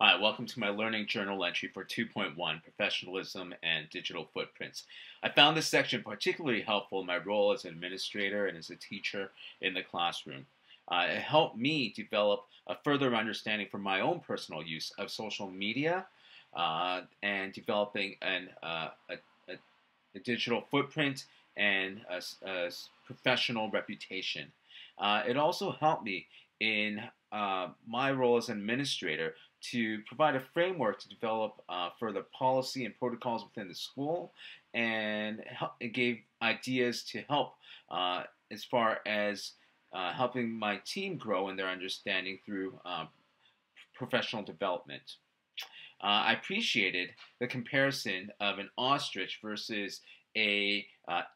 Hi, welcome to my learning journal entry for 2.1, Professionalism and Digital Footprints. I found this section particularly helpful in my role as an administrator and as a teacher in the classroom. It helped me develop a further understanding for my own personal use of social media and developing a digital footprint and a professional reputation. It also helped me in my role as an administrator to provide a framework to develop further policy and protocols within the school, and it gave ideas to help as far as helping my team grow in their understanding through professional development. I appreciated the comparison of an ostrich versus a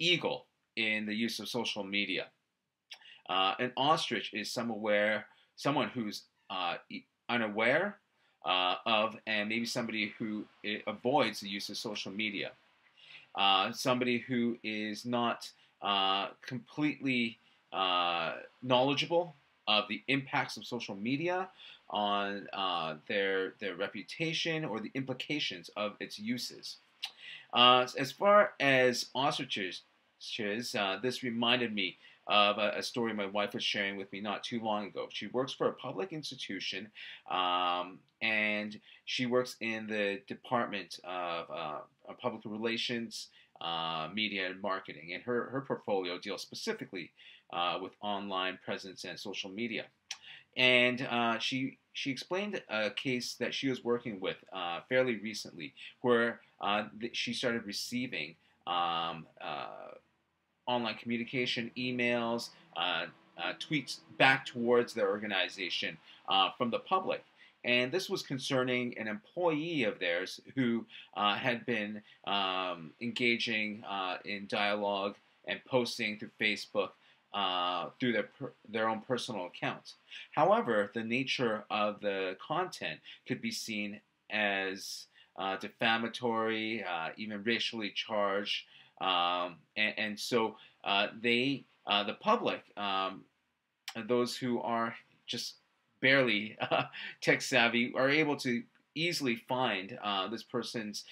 eagle in the use of social media. An ostrich is someone who's unaware of, and maybe somebody who avoids the use of social media. Somebody who is not completely knowledgeable of the impacts of social media on their reputation or the implications of its uses. As far as ostriches, this reminded me of a story my wife was sharing with me not too long ago. She works for a public institution, and she works in the Department of Public Relations, Media, and Marketing. And her portfolio deals specifically with online presence and social media. And she explained a case that she was working with fairly recently, where she started receiving online communication, emails, tweets back towards their organization from the public. And this was concerning an employee of theirs who had been engaging in dialogue and posting through Facebook through their own personal accounts. However, the nature of the content could be seen as defamatory, even racially charged, and so the public, those who are just barely tech savvy, are able to easily find this person's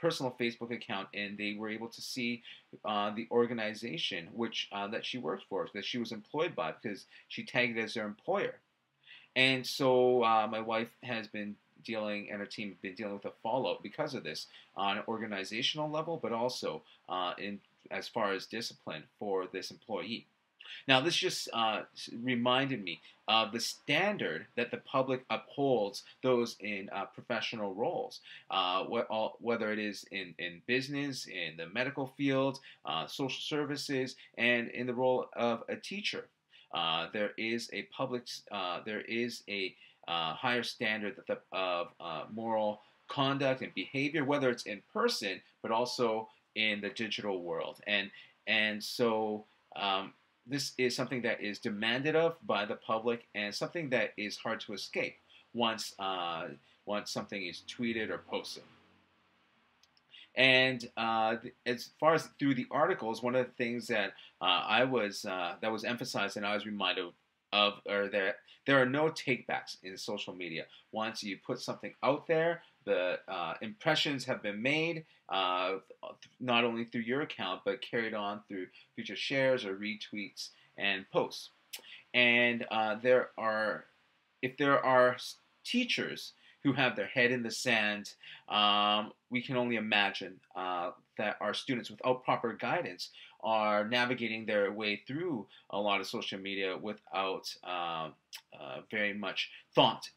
personal Facebook account, and they were able to see the organization that she worked for, that she was employed by, because she tagged it as their employer. And so my wife has been dealing, and her team have been dealing with a fallout because of this on an organizational level, but also in as far as discipline for this employee. Now, this just reminded me of the standard that the public upholds those in professional roles, whether it is in business, in the medical field, social services, and in the role of a teacher. There is a higher standard of moral conduct and behavior, whether it's in person, but also in the digital world. And so this is something that is demanded of by the public, and something that is hard to escape once something is tweeted or posted. And as far as through the articles, one of the things that that was emphasized and I was reminded of are that there are no takebacks in social media. Once you put something out there, the impressions have been made, not only through your account, but carried on through future shares or retweets and posts. And if there are teachers who have their head in the sand, we can only imagine that our students, without proper guidance, are navigating their way through a lot of social media without very much thought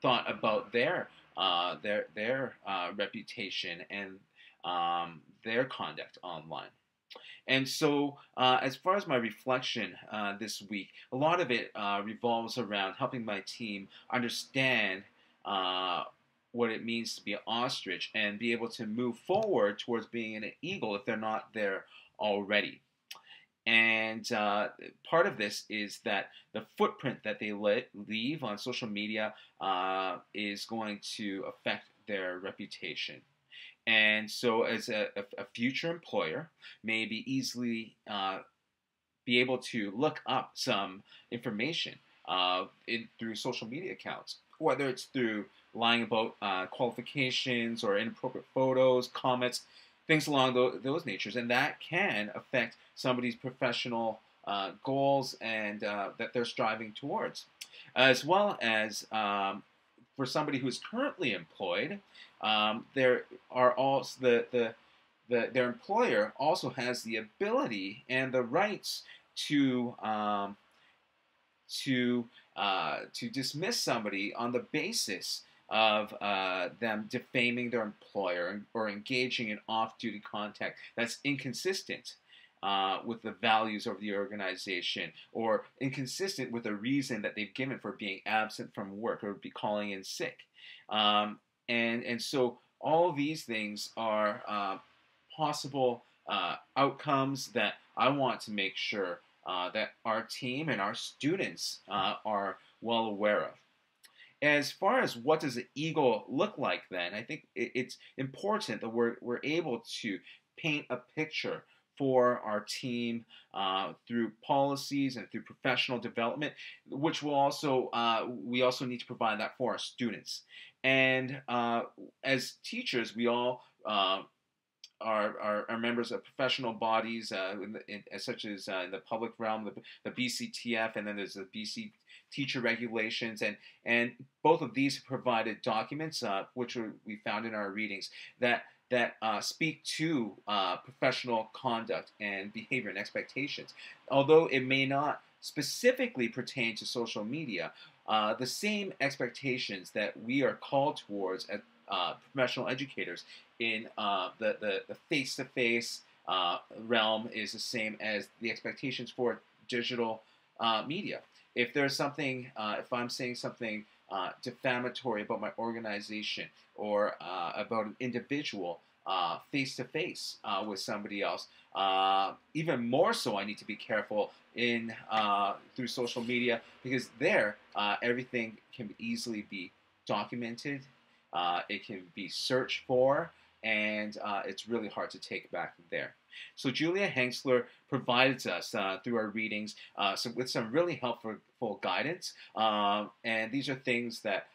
about their reputation and their conduct online. And so, as far as my reflection this week, a lot of it revolves around helping my team understand what it means to be an ostrich and be able to move forward towards being an eagle if they're not there already. And part of this is that the footprint that they leave on social media is going to affect their reputation. And so as a future employer, maybe easily be able to look up some information through social media accounts, whether it's through lying about qualifications or inappropriate photos, comments, things along those natures, and that can affect somebody's professional goals and that they're striving towards, as well as for somebody who's currently employed, there are also their employer also has the ability and the rights to to to dismiss somebody on the basis of them defaming their employer or engaging in off-duty contact that's inconsistent with the values of the organization, or inconsistent with the reason that they've given for being absent from work or be calling in sick. And so all of these things are possible outcomes that I want to make sure that our team and our students are well aware of. As far as what does an eagle look like, then I think it's important that we're able to paint a picture for our team through policies and through professional development, which will also we also need to provide that for our students. And as teachers, we all are members of professional bodies, such as in the public realm, the BCTF, and then there's the BC teacher regulations, and both of these have provided documents, which we found in our readings, that speak to professional conduct and behavior and expectations. Although it may not specifically pertain to social media, the same expectations that we are called towards as professional educators in the face-to-face realm is the same as the expectations for digital media. If there's something, if I'm saying something defamatory about my organization or about an individual face-to-face with somebody else, even more so I need to be careful in through social media, because there everything can easily be documented, it can be searched for, and it's really hard to take back there. So Julia Hengsler provides us through our readings with some really helpful guidance, and these are things that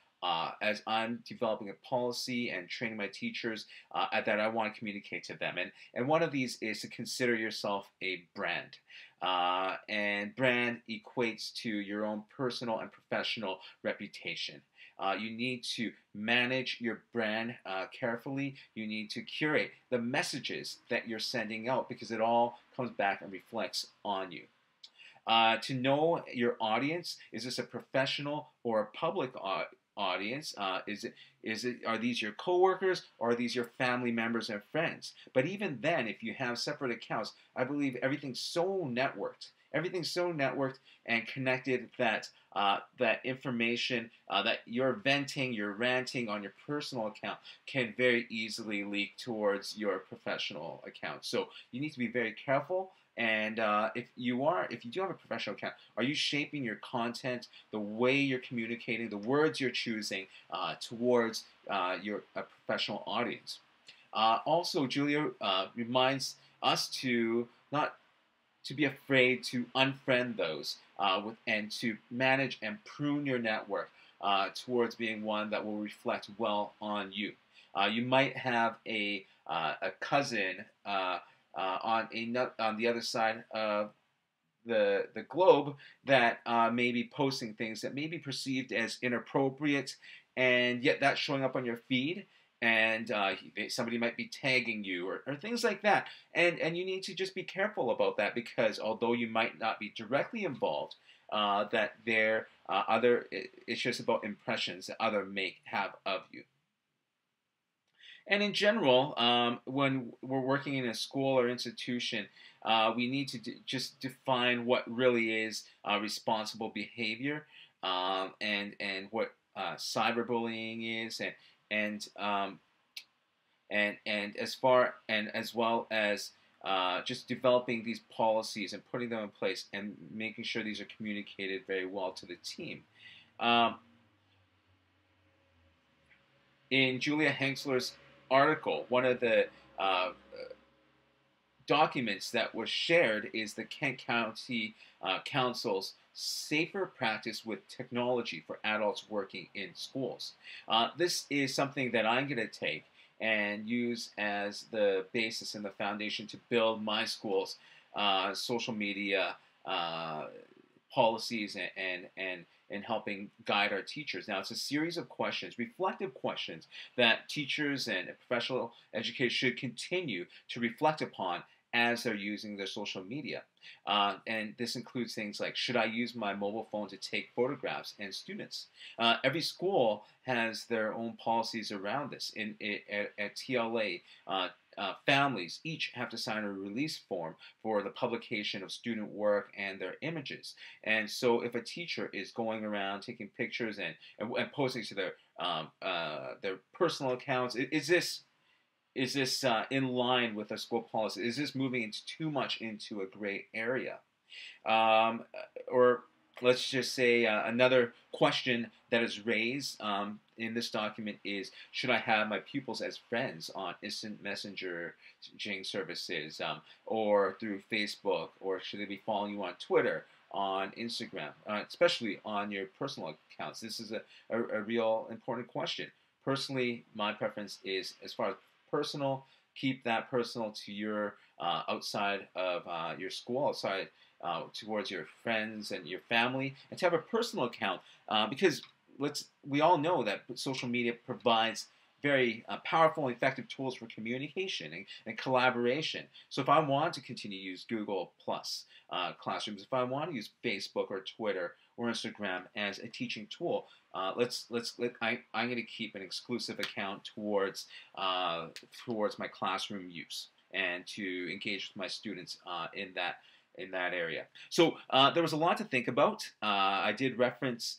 as I'm developing a policy and training my teachers that I want to communicate to them. And one of these is to consider yourself a brand. And brand equates to your own personal and professional reputation. You need to manage your brand carefully. You need to curate the messages that you're sending out, because it all comes back and reflects on you. To know your audience, is this a professional or a public audience? Are these your coworkers, or are these your family members and friends? But even then, if you have separate accounts, I believe everything's so networked. Everything's so networked and connected that that information that you're venting, you're ranting on your personal account can very easily leak towards your professional account. So you need to be very careful. And if you do have a professional account, are you shaping your content, the way you're communicating, the words you're choosing towards your professional audience? Also, Julia reminds us to not to be afraid to unfriend those and to manage and prune your network towards being one that will reflect well on you. You might have a cousin on the other side of the globe that may be posting things that may be perceived as inappropriate, and yet that's showing up on your feed, and somebody might be tagging you or things like that, and you need to just be careful about that, because although you might not be directly involved, that there it's just about impressions that other may have of you. And in general, when we're working in a school or institution, we need to just define what really is responsible behavior, and what cyberbullying is, and as well as just developing these policies and putting them in place and making sure these are communicated very well to the team. In Julia Hengsler's article, one of the documents that was shared is the Kent County Council's safer practice with technology for adults working in schools. This is something that I'm going to take and use as the basis and the foundation to build my school's social media policies and helping guide our teachers. Now, it's a series of questions, reflective questions, that teachers and professional educators should continue to reflect upon as they're using their social media. And this includes things like, should I use my mobile phone to take photographs and students? Every school has their own policies around this. At TLA, families each have to sign a release form for the publication of student work and their images. And so if a teacher is going around taking pictures and posting to their personal accounts, is this in line with a school policy? Is this moving into too much into a gray area? Or let's just say another question that is raised in this document is, should I have my pupils as friends on instant messaging services or through Facebook, or should they be following you on Twitter, on Instagram, especially on your personal accounts? This is a real important question. Personally, my preference is, as far as personal, keep that personal to your outside of your school, outside towards your friends and your family, and to have a personal account because we all know that social media provides very powerful and effective tools for communication and collaboration. So if I want to continue to use Google Plus Classrooms, if I want to use Facebook or Twitter or Instagram as a teaching tool, I'm going to keep an exclusive account towards my classroom use and to engage with my students in that area. So there was a lot to think about. I did reference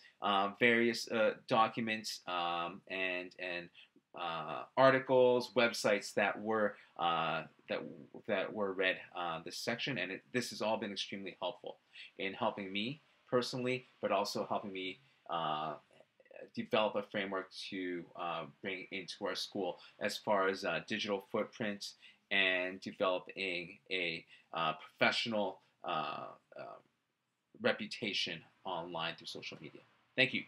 various documents and articles, websites that were read this section, and this has all been extremely helpful in helping me personally, but also helping me develop a framework to bring into our school as far as digital footprint and developing a professional reputation online through social media. Thank you.